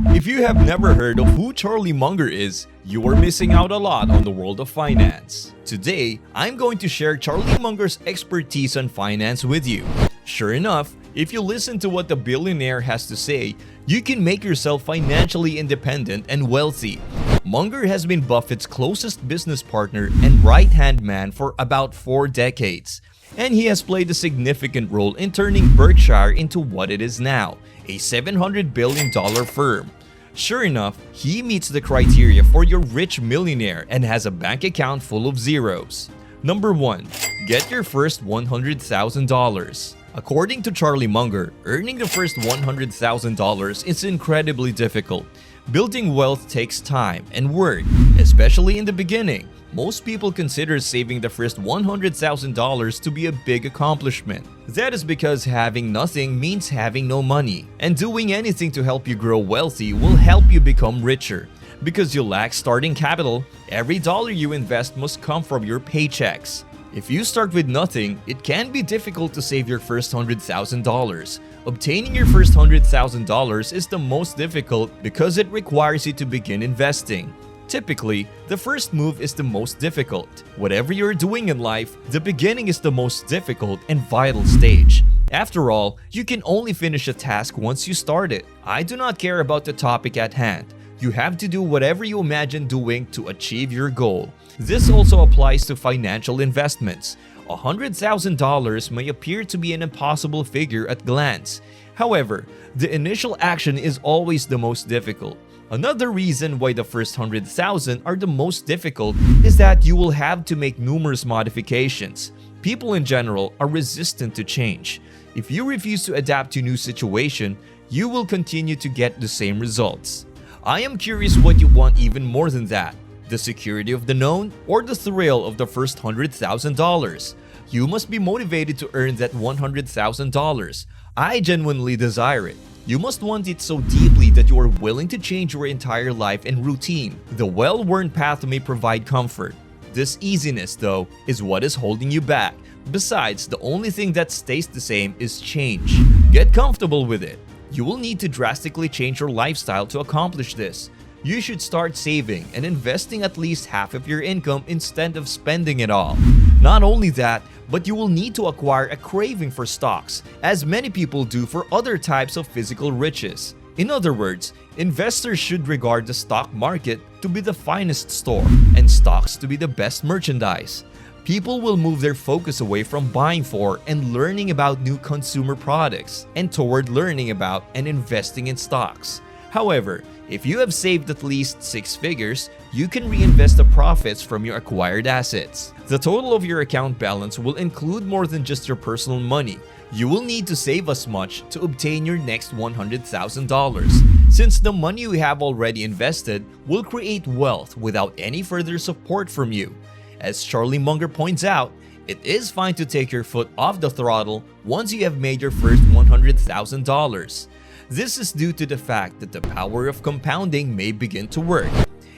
If you have never heard of who Charlie Munger is, you are missing out a lot on the world of finance. Today, I'm going to share Charlie Munger's expertise on finance with you. Sure enough, if you listen to what the billionaire has to say, you can make yourself financially independent and wealthy. Munger has been Buffett's closest business partner and right-hand man for about 4 decades. And he has played a significant role in turning Berkshire into what it is now, a $700 billion firm. Sure enough, he meets the criteria for your rich millionaire and has a bank account full of zeros. Number 1. Get your first $100,000. According to Charlie Munger, earning the first $100,000 is incredibly difficult. Building wealth takes time and work, especially in the beginning. Most people consider saving the first $100,000 to be a big accomplishment. That is because having nothing means having no money, and doing anything to help you grow wealthy will help you become richer. Because you lack starting capital, every dollar you invest must come from your paychecks. If you start with nothing, it can be difficult to save your first $100,000. Obtaining your first $100,000 is the most difficult because it requires you to begin investing. Typically, the first move is the most difficult. Whatever you're doing in life, the beginning is the most difficult and vital stage. After all, you can only finish a task once you start it. I do not care about the topic at hand. You have to do whatever you imagine doing to achieve your goal. This also applies to financial investments. $100,000 may appear to be an impossible figure at glance. However, the initial action is always the most difficult. Another reason why the first 100,000 are the most difficult is that you will have to make numerous modifications. People in general are resistant to change. If you refuse to adapt to new situation, you will continue to get the same results. I am curious what you want even more than that. The security of the known or the thrill of the first $100,000? You must be motivated to earn that $100,000. I genuinely desire it. You must want it so deeply that you are willing to change your entire life and routine. The well-worn path may provide comfort. This easiness, though, is what is holding you back. Besides, the only thing that stays the same is change. Get comfortable with it. You will need to drastically change your lifestyle to accomplish this. You should start saving and investing at least half of your income instead of spending it all. Not only that, but you will need to acquire a craving for stocks, as many people do for other types of physical riches. In other words, investors should regard the stock market to be the finest store and stocks to be the best merchandise. People will move their focus away from buying for and learning about new consumer products and toward learning about and investing in stocks. However, if you have saved at least 6 figures, you can reinvest the profits from your acquired assets. The total of your account balance will include more than just your personal money. You will need to save as much to obtain your next $100,000, since the money you have already invested will create wealth without any further support from you. As Charlie Munger points out, it is fine to take your foot off the throttle once you have made your first $100,000. This is due to the fact that the power of compounding may begin to work.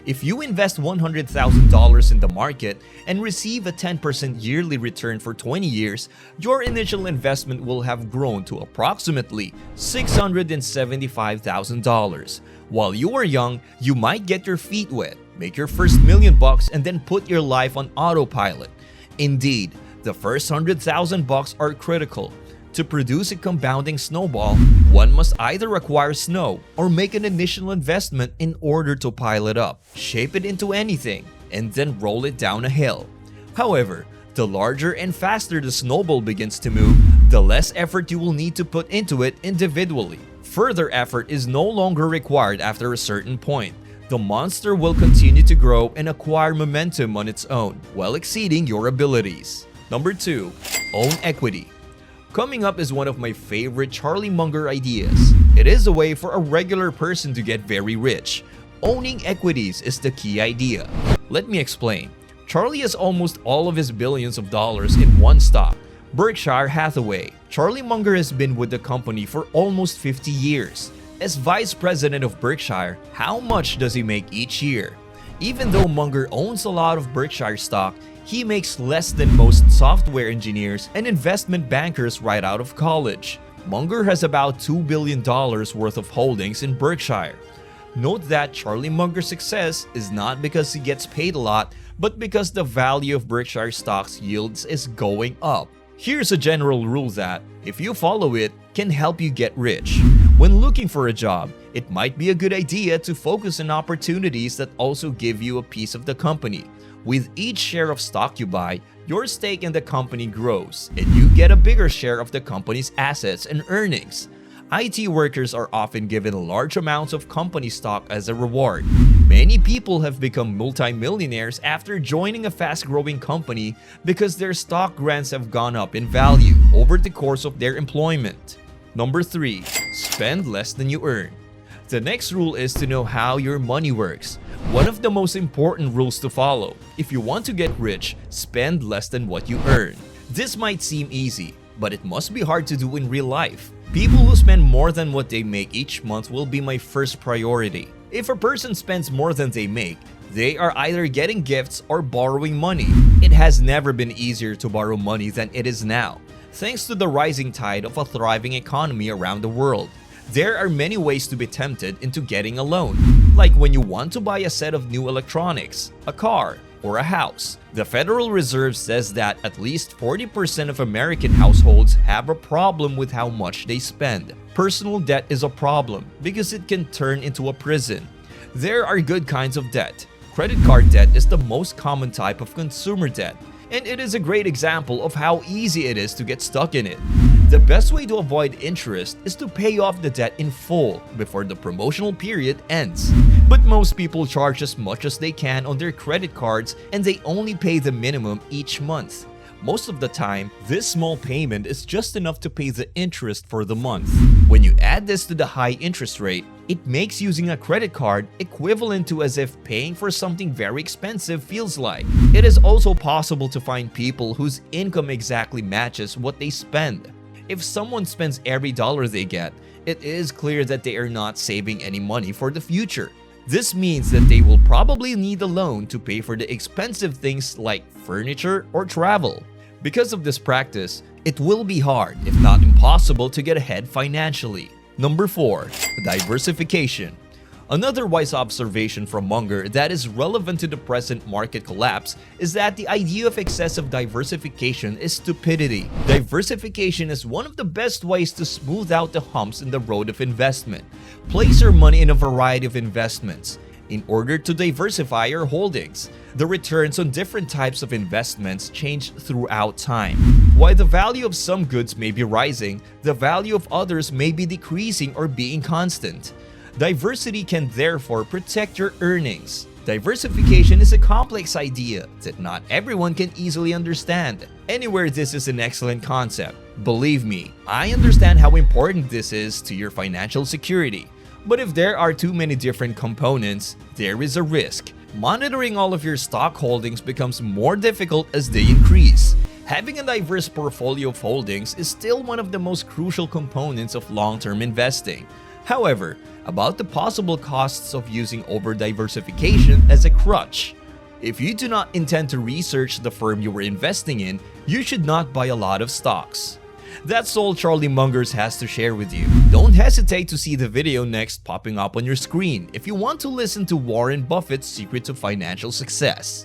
If you invest $100,000 in the market and receive a 10% yearly return for 20 years, your initial investment will have grown to approximately $675,000. While you are young, you might get your feet wet, make your first $1 million and then put your life on autopilot. Indeed, the first $100,000 are critical. To produce a compounding snowball, one must either acquire snow or make an initial investment in order to pile it up, shape it into anything, and then roll it down a hill. However, the larger and faster the snowball begins to move, the less effort you will need to put into it individually. Further effort is no longer required after a certain point. The monster will continue to grow and acquire momentum on its own, well exceeding your abilities. Number 2. Own equity. Coming up is one of my favorite Charlie Munger ideas. It is a way for a regular person to get very rich. Owning equities is the key idea. Let me explain. Charlie has almost all of his billions of dollars in one stock, Berkshire Hathaway. Charlie Munger has been with the company for almost 50 years. As vice president of Berkshire, how much does he make each year? Even though Munger owns a lot of Berkshire stock, he makes less than most software engineers and investment bankers right out of college. Munger has about $2 billion worth of holdings in Berkshire. Note that Charlie Munger's success is not because he gets paid a lot, but because the value of Berkshire stocks yields is going up. Here's a general rule that, if you follow it, can help you get rich. When looking for a job, it might be a good idea to focus on opportunities that also give you a piece of the company. With each share of stock you buy, your stake in the company grows, and you get a bigger share of the company's assets and earnings. IT workers are often given large amounts of company stock as a reward. Many people have become multimillionaires after joining a fast-growing company because their stock grants have gone up in value over the course of their employment. Number 3. Spend less than you earn. The next rule is to know how your money works. One of the most important rules to follow. If you want to get rich, spend less than what you earn. This might seem easy, but it must be hard to do in real life. People who spend more than what they make each month will be my first priority. If a person spends more than they make, they are either getting gifts or borrowing money. It has never been easier to borrow money than it is now, thanks to the rising tide of a thriving economy around the world. There are many ways to be tempted into getting a loan, like when you want to buy a set of new electronics, a car, or a house. The Federal Reserve says that at least 40% of American households have a problem with how much they spend. Personal debt is a problem because it can turn into a prison. There are good kinds of debt. Credit card debt is the most common type of consumer debt, and it is a great example of how easy it is to get stuck in it. The best way to avoid interest is to pay off the debt in full before the promotional period ends. But most people charge as much as they can on their credit cards and they only pay the minimum each month. Most of the time, this small payment is just enough to pay the interest for the month. When you add this to the high interest rate, it makes using a credit card equivalent to as if paying for something very expensive feels like. It is also possible to find people whose income exactly matches what they spend. If someone spends every dollar they get, it is clear that they are not saving any money for the future. This means that they will probably need a loan to pay for the expensive things like furniture or travel. Because of this practice, it will be hard, if not impossible, to get ahead financially. Number 4. Diversification. Another wise observation from Munger that is relevant to the present market collapse is that the idea of excessive diversification is stupidity. Diversification is one of the best ways to smooth out the humps in the road of investment. Place your money in a variety of investments in order to diversify your holdings. The returns on different types of investments change throughout time. While the value of some goods may be rising, the value of others may be decreasing or being constant. Diversity can therefore protect your earnings. Diversification is a complex idea that not everyone can easily understand. Anywhere, this is an excellent concept. Believe me, I understand how important this is to your financial security. But if there are too many different components, there is a risk. Monitoring all of your stock holdings becomes more difficult as they increase. Having a diverse portfolio of holdings is still one of the most crucial components of long-term investing. However, about the possible costs of using over-diversification as a crutch. If you do not intend to research the firm you were investing in, you should not buy a lot of stocks. That's all Charlie Munger has to share with you. Don't hesitate to see the video next popping up on your screen if you want to listen to Warren Buffett's secret to financial success.